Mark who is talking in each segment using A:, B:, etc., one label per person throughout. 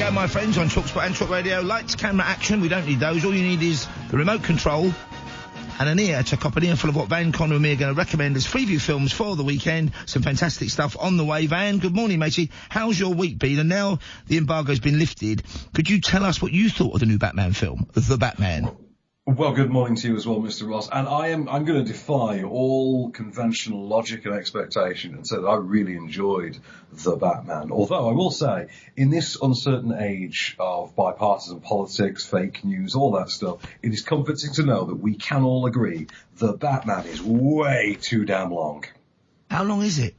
A: go, my friends, on talkSPORT and talkRADIO. Lights, camera, action. We don't need those. All you need is the remote control and an ear to cop an earful of what Van, Connor and me are going to recommend as Freeview films for the weekend. Some fantastic stuff on the way. Van, good morning, matey. How's your week been? And now the embargo's been lifted, could you tell us what you thought of the new Batman film, The Batman?
B: Well, good morning to you as well, Mr. Ross. And I'm going to defy all conventional logic and expectation and say that I really enjoyed The Batman. Although I will say, in this uncertain age of bipartisan politics, fake news, all that stuff, it is comforting to know that we can all agree The Batman is way too damn long.
A: How long is it?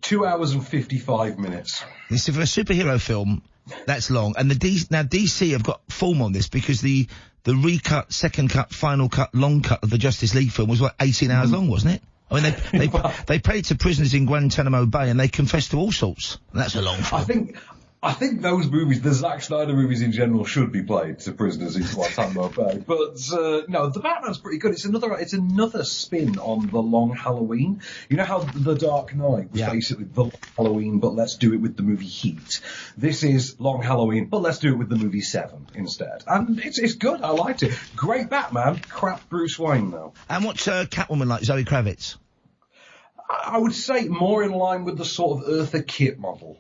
B: 2 hours and 55 minutes.
A: This is for a superhero film. That's long. And now DC have got form on this because the recut, second cut, final cut, long cut of the Justice League film was, 18 hours long, wasn't it? I mean, they played to prisoners in Guantanamo Bay and they confessed to all sorts. And that's a long film.
B: I think those movies, the Zack Snyder movies in general, should be played to prisoners in Guantanamo Bay. But no, The Batman's pretty good. It's another spin on the Long Halloween. You know how The Dark Knight was basically the Long Halloween, but let's do it with the movie Heat. This is Long Halloween, but let's do it with the movie Seven instead. And it's good. I liked it. Great Batman. Crap Bruce Wayne though.
A: And what's Catwoman like, Zoe Kravitz?
B: I would say more in line with the sort of Eartha Kitt model.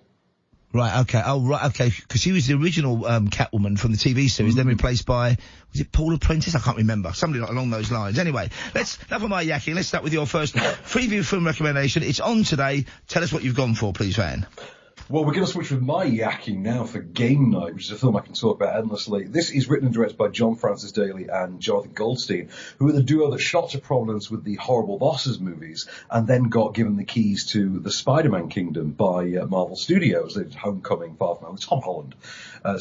A: Right, okay. Oh, right, okay. Because she was the original Catwoman from the TV series, then replaced by, was it Paula Prentice? I can't remember. Somebody along those lines. Anyway, enough of my yakking. Let's start with your first Freeview film recommendation. It's on today. Tell us what you've gone for, please, Van.
B: Well, we're going to switch with my yakking now for Game Night, which is a film I can talk about endlessly. This is written and directed by John Francis Daley and Jonathan Goldstein, who are the duo that shot to prominence with the Horrible Bosses movies and then got given the keys to the Spider-Man Kingdom by Marvel Studios. They did Homecoming, Far From Home, the Tom Holland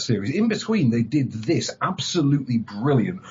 B: series. In between, they did this absolutely brilliant,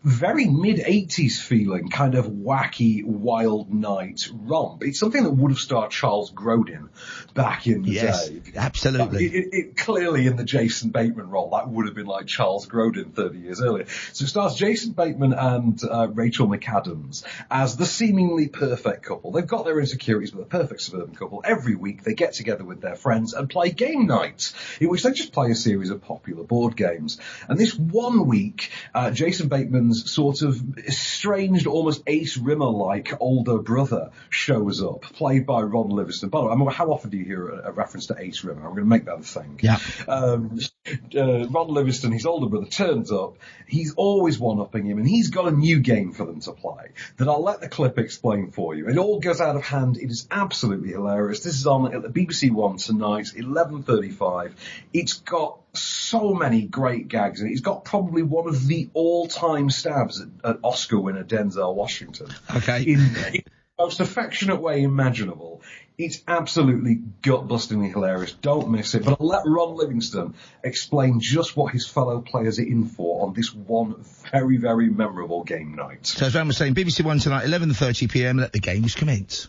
B: very mid-80s feeling, kind of wacky, wild night romp. It's something that would have starred Charles Grodin back in the day.
A: Absolutely.
B: It clearly, in the Jason Bateman role, that would have been like Charles Grodin 30 years earlier. So it stars Jason Bateman and Rachel McAdams as the seemingly perfect couple. They've got their insecurities, but the perfect suburban couple. Every week, they get together with their friends and play game night, in which they just play a series of popular board games. And this one week, Jason Bateman's sort of estranged, almost Ace Rimmer-like older brother shows up, played by Ron Livingston. By the way, I mean, how often do you hear a reference to Ace Rimmer? I'm going to make that a thing.
A: Yeah.
B: Ron Livingston, his older brother, turns up. He's always one-upping him, and he's got a new game for them to play that I'll let the clip explain for you. It all goes out of hand. It is absolutely hilarious. This is on at the BBC One tonight, 11:35. It's got so many great gags in it. He's got probably one of the all-time stabs at Oscar winner Denzel Washington.
A: Okay.
B: In the most affectionate way imaginable. It's absolutely gut-bustingly hilarious. Don't miss it. But I'll let Ron Livingston explain just what his fellow players are in for on this one very, very memorable game night. So
A: as Ron was saying, BBC One tonight, 11:30pm, let the games commence.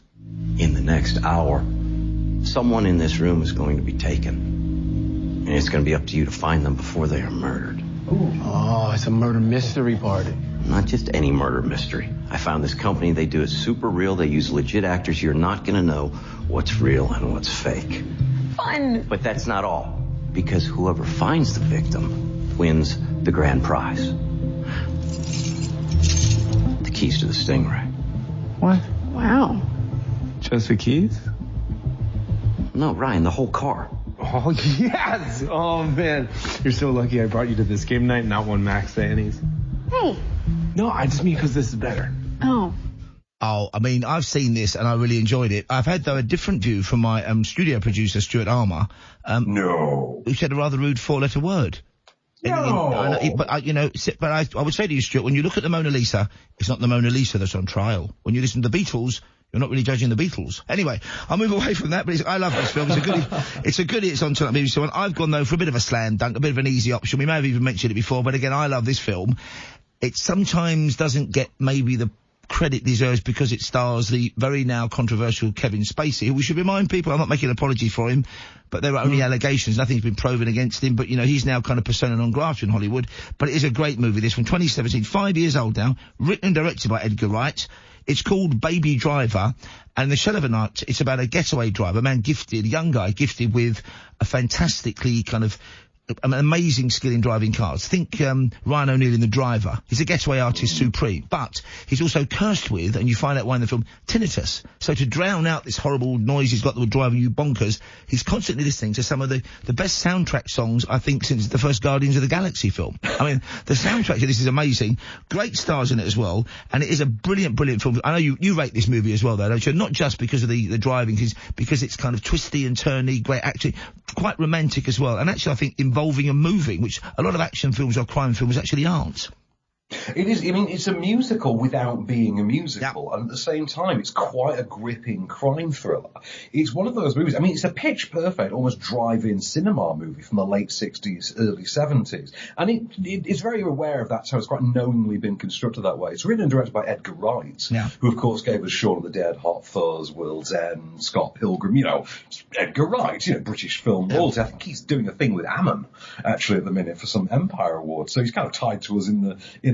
C: In the next hour, someone in this room is going to be taken. And it's going to be up to you to find them before they are murdered.
D: Ooh. Oh, it's a murder mystery party.
C: Not just any murder mystery. I found this company, they do it super real. They use legit actors. You're not going to know what's real and what's fake.
E: Fun.
C: But that's not all. Because whoever finds the victim wins the grand prize. The keys to the Stingray.
D: What?
E: Wow.
D: Just the keys?
C: No, Ryan, the whole car.
D: Oh, yes! Oh, man. You're so lucky I brought you to this game night, not one Max Annie's.
E: Hey.
D: No, I just mean because this is better.
E: Oh.
A: Oh, I mean, I've seen this and I really enjoyed it. I've had, though, a different view from my studio producer, Stuart Armour.
B: No.
A: Who said a rather rude four-letter word.
B: No.
A: But I would say to you, Stuart, when you look at the Mona Lisa, it's not the Mona Lisa that's on trial. When you listen to the Beatles, you're not really judging the Beatles. Anyway, I'll move away from that, but I love this film. It's a goodie. It's on tonight, BBC One. I've gone, though, for a bit of a slam dunk, a bit of an easy option. We may have even mentioned it before, but again, I love this film. It sometimes doesn't get maybe the credit deserves because it stars the very now controversial Kevin Spacey, who we should remind people, I'm not making an apology for him, but there are only allegations, nothing's been proven against him, but he's now kind of persona non grata in Hollywood. But it is a great movie, this from 2017, 5 years old now, written and directed by Edgar Wright. It's called Baby Driver, and the shell of a night, it's about a getaway driver, a young guy gifted with a fantastically kind of an amazing skill in driving cars. Think Ryan O'Neill in The Driver. He's a getaway artist supreme, but he's also cursed with, and you find out why in the film, tinnitus. So to drown out this horrible noise he's got that would drive you bonkers, he's constantly listening to some of the best soundtrack songs, I think, since the first Guardians of the Galaxy film. I mean, the soundtrack to this is amazing. Great stars in it as well, and it is a brilliant, brilliant film. I know you rate this movie as well, though, don't you? Not just because of the driving, because it's kind of twisty and turny, great, actually quite romantic as well, and actually I think involving and moving, which a lot of action films or crime films actually aren't.
B: It is, I mean, it's a musical without being a musical, and at the same time, it's quite a gripping crime thriller. It's one of those movies, I mean, it's a pitch-perfect, almost drive-in cinema movie from the late 60s, early 70s, and it's very aware of that, so it's quite knowingly been constructed that way. It's written and directed by Edgar Wright, who, of course, gave us Shaun of the Dead, Hot Fuzz, World's End, Scott Pilgrim, Edgar Wright, British film royalty. I think he's doing a thing with Ammon, actually, at the minute, for some Empire Award, so he's kind of tied to us in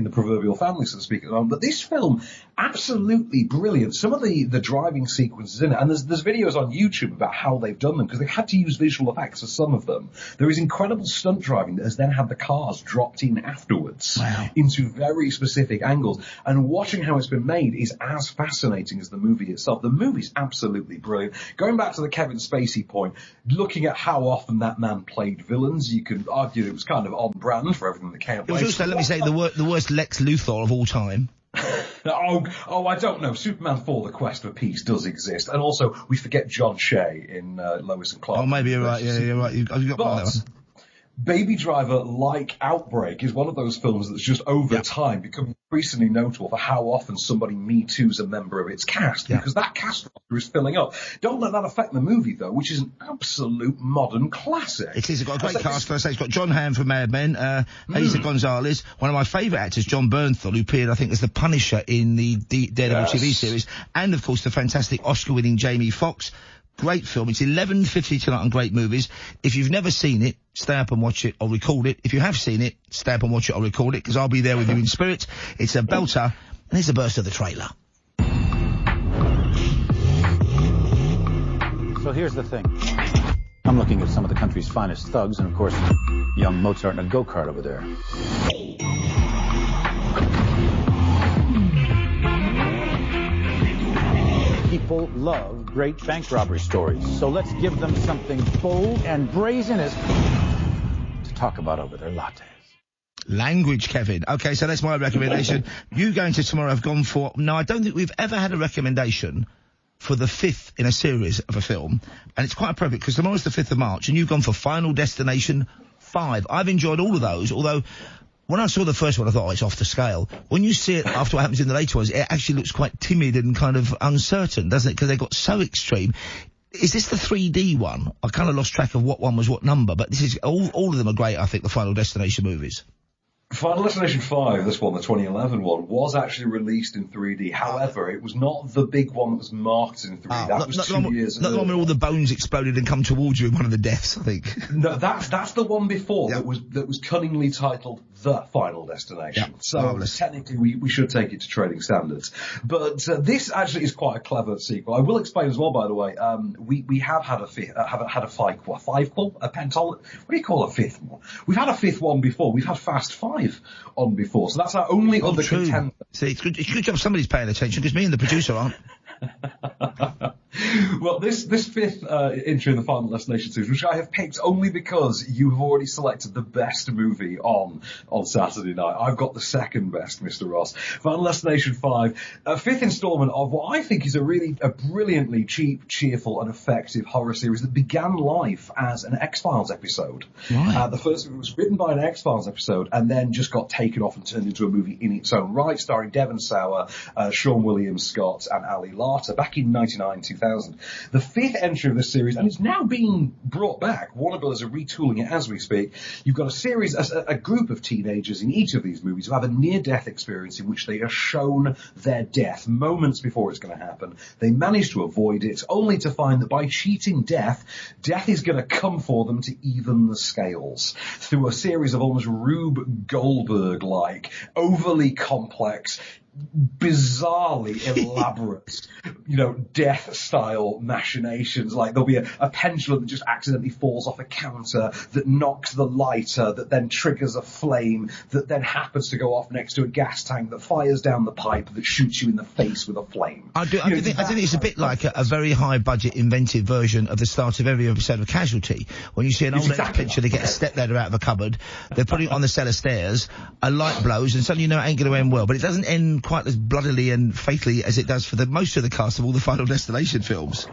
B: the proverbial family, so to speak, at the moment. But this film, absolutely brilliant. Some of the driving sequences in it, and there's videos on YouTube about how they've done them, because they had to use visual effects for some of them. There is incredible stunt driving that has then had the cars dropped in afterwards into very specific angles. And watching how it's been made is as fascinating as the movie itself. The movie's absolutely brilliant. Going back to the Kevin Spacey point, looking at how often that man played villains, you could argue it was kind of on brand for everything that came out.
A: It was also, let me say, the worst Lex Luthor of all time.
B: I don't know. Superman 4: The Quest for Peace does exist. And also, we forget John Shea in Lois and Clark.
A: Oh, maybe you're right. Yeah, you're right. You've got that one.
B: Baby Driver, like Outbreak, is one of those films that's just over time become increasingly notable for how often somebody Me Too's a member of its cast, because that cast roster is filling up. Don't let that affect the movie, though, which is an absolute modern classic.
A: It is. It's got a great cast. First, it's got John Hamm from Mad Men, Asa Gonzalez, one of my favourite actors, John Bernthal, who appeared, I think, as the Punisher in the Daredevil TV series, and, of course, the fantastic Oscar-winning Jamie Foxx. Great film. It's 11:50 tonight on Great Movies. If you've never seen it, stay up and watch it or record it. If you have seen it, stay up and watch it or record it, because I'll be there with you in spirit. It's a belter, and here's a burst of the trailer.
F: So here's the thing. I'm looking at some of the country's finest thugs, and of course, young Mozart in a go-kart over there. People love great bank robbery stories, so let's give them something bold and brazen as to talk about over their lattes.
A: Language, Kevin. Okay, so that's my recommendation. You going to tomorrow have gone for... No, I don't think we've ever had a recommendation for the 5th in a series of a film, and it's quite appropriate because tomorrow's the 5th of March, and you've gone for Final Destination 5. I've enjoyed all of those, although... When I saw the first one, I thought, it's off the scale. When you see it after what happens in the later ones, it actually looks quite timid and kind of uncertain, doesn't it? Because they got so extreme. Is this the 3D one? I kind of lost track of what one was what number, but this is all of them are great, I think, the Final Destination movies.
B: Final Destination 5, this one, the 2011 one, was actually released in 3D. However, it was not the big one that was marketed in 3D. That was 2 years ago.
A: Not the one where all the bones exploded and come towards you in one of the deaths, I think.
B: No, that's the one before that was cunningly titled The Final Destination. So technically we should take it to trading standards. But this actually is quite a clever sequel. I will explain as well, by the way. We have had a fivequel, a pentol. What do you call a fifth one? We've had a fifth one before. We've had Fast 5 on before, so that's our only other contender.
A: See, it's good job somebody's paying attention, because me and the producer aren't.
B: Well, this 5th entry in the Final Destination series, which I have picked only because you have already selected the best movie on Saturday night. I've got the second best, Mr. Ross. Final Destination 5, a 5th installment of what I think is a brilliantly cheap, cheerful, and effective horror series that began life as an X-Files episode. Right. The first one was written by an X-Files episode and then just got taken off and turned into a movie in its own right, starring Devon Sawa, Sean William Scott, and Ali Larter back in 1999-2000. The 5th entry of this series, and it's now being brought back. Warner Bros. Are retooling it as we speak. You've got a series, a group of teenagers in each of these movies who have a near-death experience in which they are shown their death moments before it's going to happen. They manage to avoid it, only to find that by cheating death is going to come for them to even the scales. Through a series of almost Rube Goldberg-like, overly complex, bizarrely elaborate, death-style machinations. Like there'll be a pendulum that just accidentally falls off a counter that knocks the lighter, that then triggers a flame, that then happens to go off next to a gas tank, that fires down the pipe, that shoots you in the face with a flame.
A: I think it's a bit like a very high-budget, inventive version of the start of every episode of Casualty. When you see an old picture, they get a stepladder out of a cupboard, they're putting it on the cellar stairs, a light blows, and suddenly you know it ain't going to end well. But it doesn't end quite as bloodily and fatally as it does for most of the cast of all the Final Destination films.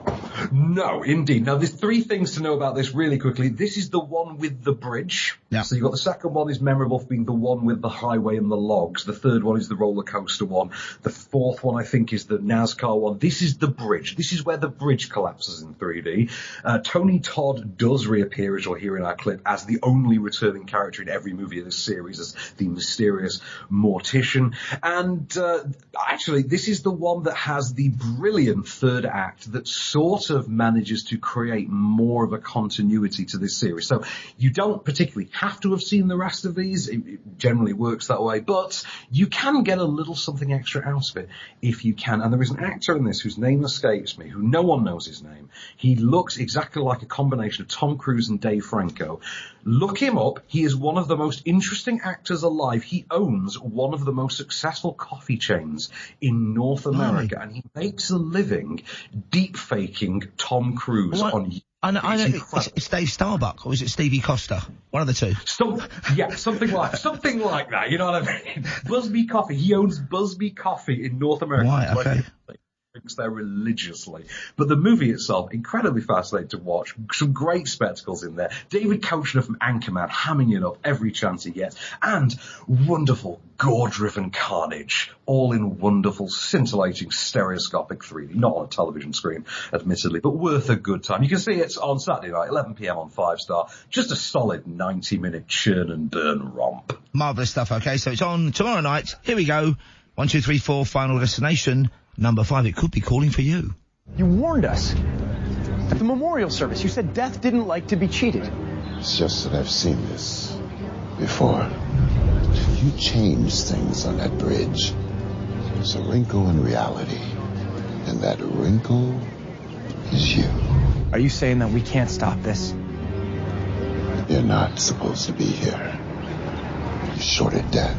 B: No, indeed. Now, there's 3 things to know about this really quickly. This is the one with the bridge.
A: Yeah.
B: So you've got the second one is memorable for being the one with the highway and the logs. The third one is the roller coaster one. The fourth one, I think, is the NASCAR one. This is the bridge. This is where the bridge collapses in 3D. Tony Todd does reappear, as you'll hear in our clip, as the only returning character in every movie of this series, as the mysterious mortician. And actually, this is the one that has the brilliant third act that sort of manages to create more of a continuity to this series. So you don't particularly have to have seen the rest of these. It generally works that way, but you can get a little something extra out of it if you can. And there is an actor in this whose name escapes me, who no one knows his name. He looks exactly like a combination of Tom Cruise and Dave Franco. Look him up. He is one of the most interesting actors alive. He owns one of the most successful coffee chains in North America, and he makes a living deep faking Tom Cruise on YouTube.
A: I know, it's Dave Starbuck, or is it Stevie Costa? One of the two.
B: Something like that. You know what I mean? Busby Coffee. He owns Busby Coffee in North America.
A: Right, okay.
B: Drinks there religiously. But the movie itself, incredibly fascinating to watch. Some great spectacles in there. David Koechner from Anchorman hamming it up every chance he gets. And wonderful, gore-driven carnage. All in wonderful, scintillating, stereoscopic 3D. Not on a television screen, admittedly, but worth a good time. You can see it's on Saturday night, 11 p.m. on 5-Star. Just a solid 90-minute churn and burn romp.
A: Marvellous stuff, okay? So it's on tomorrow night. Here we go. 1, 2, 3, 4, Final Destination. Number 5, it could be calling for you.
G: You warned us. At the memorial service, you said death didn't like to be cheated.
H: It's just that I've seen this before. You changed things on that bridge. There's a wrinkle in reality. And that wrinkle is you.
G: Are you saying that we can't stop this?
H: You're not supposed to be here. You shorted death.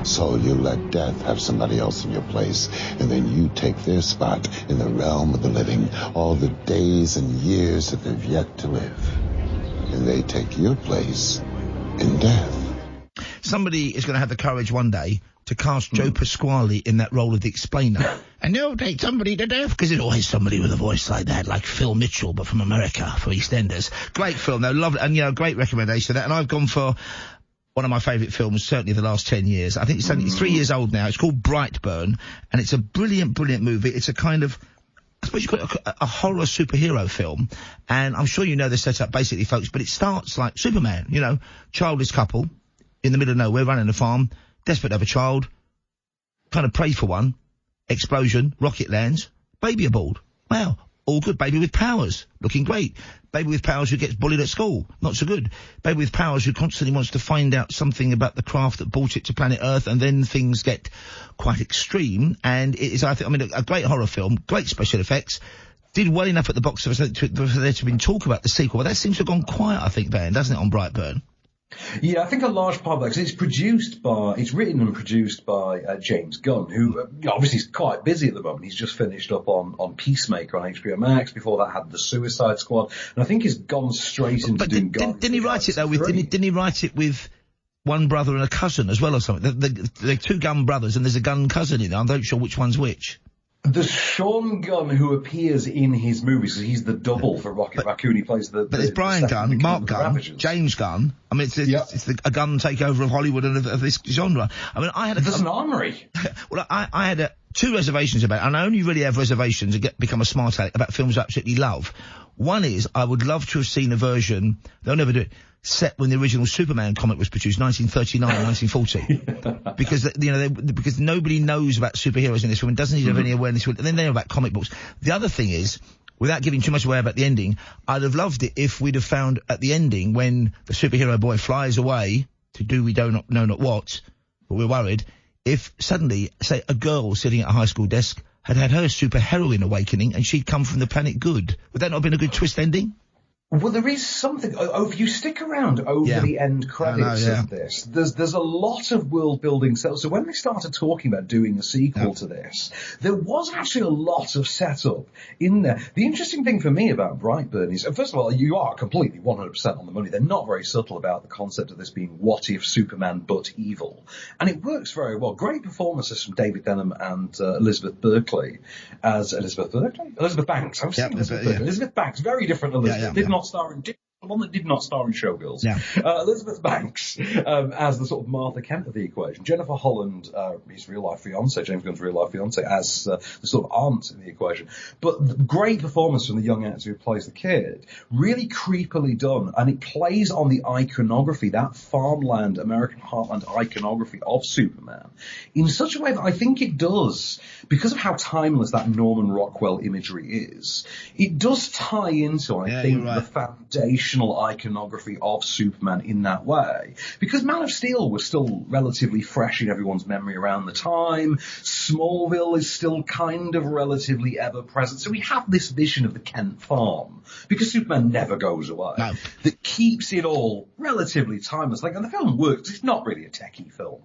H: So you let death have somebody else in your place, and then you take their spot in the realm of the living, all the days and years that they've yet to live. And they take your place in death.
A: Somebody is going to have the courage one day to cast Joe Pasquale in that role of the explainer. And they'll take somebody to death, because there's always somebody with a voice like that, like Phil Mitchell, but from America, for EastEnders. Great film, though, lovely, and, great recommendation. And I've gone for one of my favourite films, certainly the last 10 years. I think it's 3 years old now. It's called Brightburn, and it's a brilliant, brilliant movie. It's a kind of, I suppose you call it a horror superhero film, and I'm sure you know the setup basically, folks, but it starts like Superman, childless couple in the middle of nowhere running a farm, desperate to have a child, kind of pray for one, explosion, rocket lands, baby aboard. Wow. All good. Baby with powers, looking great. Baby with powers who gets bullied at school, not so good. Baby with powers who constantly wants to find out something about the craft that brought it to planet Earth, and then things get quite extreme. And it is, a great horror film, great special effects. Did well enough at the box office for there to have been talk about the sequel, but that seems to have gone quiet, I think, Van, doesn't it, on Brightburn?
B: Yeah, I think a large part of that, because it's written and produced by James Gunn, who obviously is quite busy at the moment. He's just finished up on Peacemaker on HBO Max. Before that had The Suicide Squad, and I think he's gone straight into doing Guardians. Didn't he write it though?
A: Didn't he write it with one brother and a cousin as well, or something? They're two Gunn brothers, and there's a Gunn cousin in there. I'm not sure which one's which.
B: There's Sean Gunn, who appears in his movies, so he's the double for Rocket Raccoon. He plays the... But
A: there's Brian Gunn, Mark Gunn, James Gunn. I mean, it's a Gunn takeover of Hollywood and of this genre. I mean, There's an armory. Well, I had two reservations about it, and I only really have reservations to become a smart aleck about films I absolutely love. One is, I would love to have seen a version, they'll never do it, set when the original Superman comic was produced, 1939, 1940. Because nobody knows about superheroes in this film, and doesn't need to have any awareness, and then they know about comic books. The other thing is, without giving too much away about the ending, I'd have loved it if we'd have found at the ending, when the superhero boy flies away to do we don't know not what, but we're worried, if suddenly, say, a girl sitting at a high school desk had had her superheroine awakening and she'd come from the planet Good. Would that not have been a good twist ending?
B: Well, there is something. If you stick around over the end credits of this, there's a lot of world building. So when they started talking about doing a sequel to this, there was actually a lot of setup in there. The interesting thing for me about Brightburn is, first of all, you are completely 100% on the money. They're not very subtle about the concept of this being what if Superman but evil, and it works very well. Great performances from David Denham and Elizabeth Berkley as Elizabeth Banks. I was saying Elizabeth Banks, very different Elizabeth. Did not star in the one that did not star in Showgirls. Elizabeth Banks as the sort of Martha Kent of the equation. Jennifer Holland, his real-life fiancée, James Gunn's real-life fiancée, as the sort of aunt in the equation. But the great performance from the young actor who plays the kid, really creepily done, and it plays on the iconography, that farmland, American heartland iconography of Superman, in such a way that I think it does, because of how timeless that Norman Rockwell imagery is, it does tie into, I think, the foundational iconography of Superman in that way. Because Man of Steel was still relatively fresh in everyone's memory around the time. Smallville is still kind of relatively ever-present. So we have this vision of the Kent farm, because Superman never goes away, that keeps it all relatively timeless. And the film works. It's not really a techie film.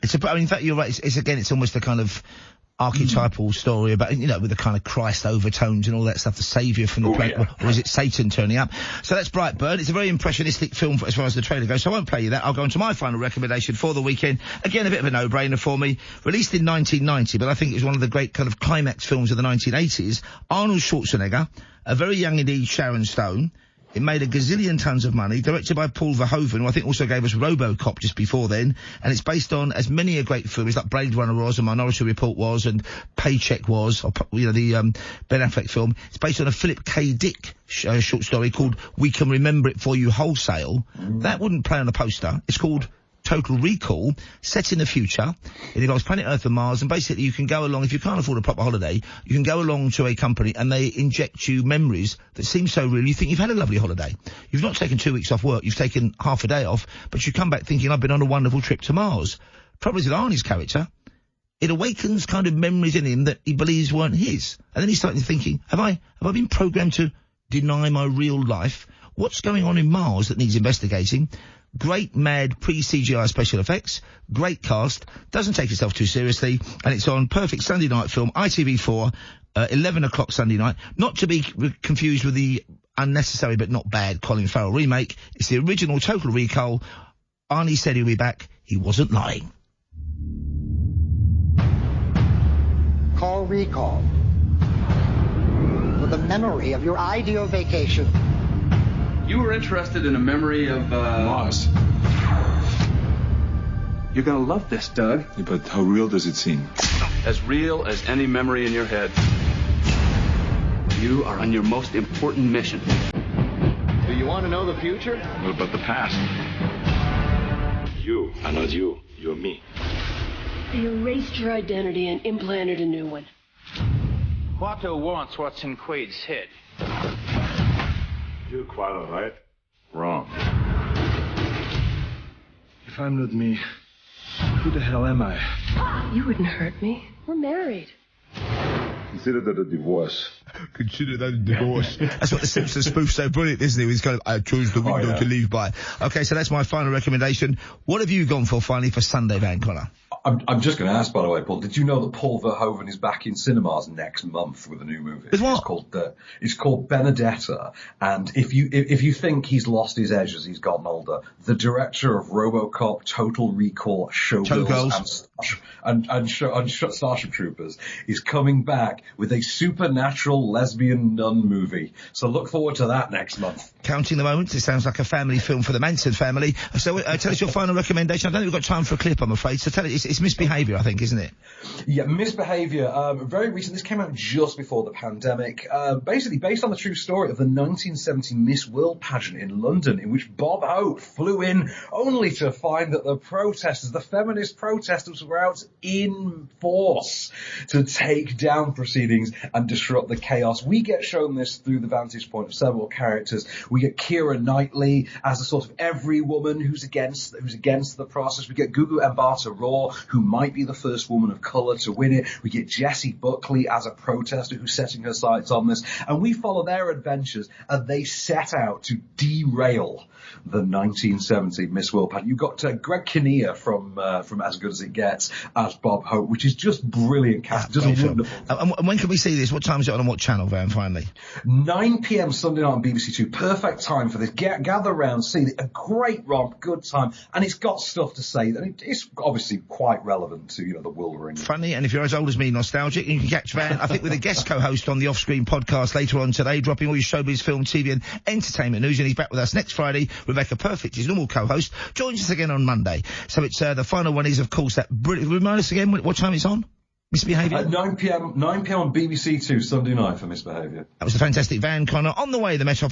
A: In fact, you're right. It's almost a kind of archetypal story about, with the kind of Christ overtones and all that stuff, the saviour from the planet, or is it Satan turning up? So that's Brightburn. It's a very impressionistic film as far as the trailer goes, so I won't play you that. I'll go on to my final recommendation for the weekend. Again, a bit of a no-brainer for me. Released in 1990, but I think it was one of the great kind of climax films of the 1980s. Arnold Schwarzenegger, a very young indeed Sharon Stone. It made a gazillion tons of money, directed by Paul Verhoeven, who I think also gave us RoboCop just before then, and it's based on as many a great films like Blade Runner was, and Minority Report was, and Paycheck was, or the Ben Affleck film. It's based on a Philip K. Dick short story called We Can Remember It For You Wholesale. That wouldn't play on a poster. It's called Total Recall, set in the future. It involves planet Earth and Mars, and basically you can go along, if you can't afford a proper holiday, you can go along to a company and they inject you memories that seem so real. You think you've had a lovely holiday. You've not taken 2 weeks off work, you've taken half a day off, but you come back thinking, I've been on a wonderful trip to Mars. Problem is with Arnie's character, it awakens kind of memories in him that he believes weren't his. And then he's starting thinking, have I been programmed to deny my real life? What's going on in Mars that needs investigating? Great, mad, pre-CGI special effects, great cast, doesn't take itself too seriously, and it's on perfect Sunday night film, ITV4, 11 o'clock Sunday night. Not to be confused with the unnecessary but not bad Colin Farrell remake. It's the original Total Recall. Arnie said he'll be back. He wasn't lying.
I: Call recall. For the memory of your ideal vacation.
J: You were interested in a memory of,
K: Mars.
J: You're gonna love this, Doug.
K: Yeah, but how real does it seem?
J: As real as any memory in your head. You are on your most important mission.
I: Do you want to know the future?
K: What about the past? You are not you. You're me.
L: They erased your identity and implanted a new one.
F: Quato wants what's in Quaid's head.
K: You're Quato, right? Wrong. If I'm not me, who the hell am I?
L: You wouldn't hurt me. We're married.
K: Consider that a divorce.
A: Consider that a divorce. That's what the Simpsons spoof so brilliant, isn't it? He's kind of, I chose the window to leave by. Okay, so that's my final recommendation. What have you gone for finally for Sunday, Van Connor?
B: I'm just going to ask, by the way, Paul, did you know that Paul Verhoeven is back in cinemas next month with a new movie? It's called Benedetta, and if you think he's lost his edge as he's gotten older, the director of RoboCop, Total Recall, Showgirls, and Starship Troopers is coming back with a supernatural lesbian nun movie. So look forward to that next month.
A: Counting the moments, it sounds like a family film for the Manson family. So tell us your final recommendation. I don't think we've got time for a clip, I'm afraid. So tell it. It's Misbehaviour, I think, isn't it?
B: Yeah, Misbehaviour. Very recent. This came out just before the pandemic. Basically based on the true story of the 1970 Miss World pageant in London, in which Bob Hope flew in only to find that the feminist protesters were out in force to take down proceedings and disrupt the chaos. We get shown this through the vantage point of several characters. We get Keira Knightley as a sort of every woman who's against the process. We get Gugu Mbatha-Raw, who might be the first woman of colour to win it. We get Jessie Buckley as a protester who's setting her sights on this, and we follow their adventures as they set out to derail the 1970 Miss World pageant. You've got Greg Kinnear from As Good As It Gets as Bob Hope, which is just brilliant cast. Does a wonderful.
A: And when can we see this? What time is it on and what channel, Van, finally?
B: 9 p.m. Sunday night on BBC Two. Perfect time for this. Gather round, see it. A great romp, good time, and it's got stuff to say. And it's obviously quite relevant to, the world we're in.
A: Funny, and if you're as old as me, nostalgic, you can catch Van, I think, with a guest co-host on the Off-Screen podcast later on today, dropping all your showbiz, film, TV and entertainment news, and he's back with us next Friday. Rebecca Perfect, his normal co-host, joins us again on Monday. So it's the final one is, of course, that brilliant. Remind us again what time it's on? Misbehaviour?
B: At 9 p.m. on BBC Two Sunday night for Misbehaviour.
A: That was the fantastic Van Connor on the way. The Met Office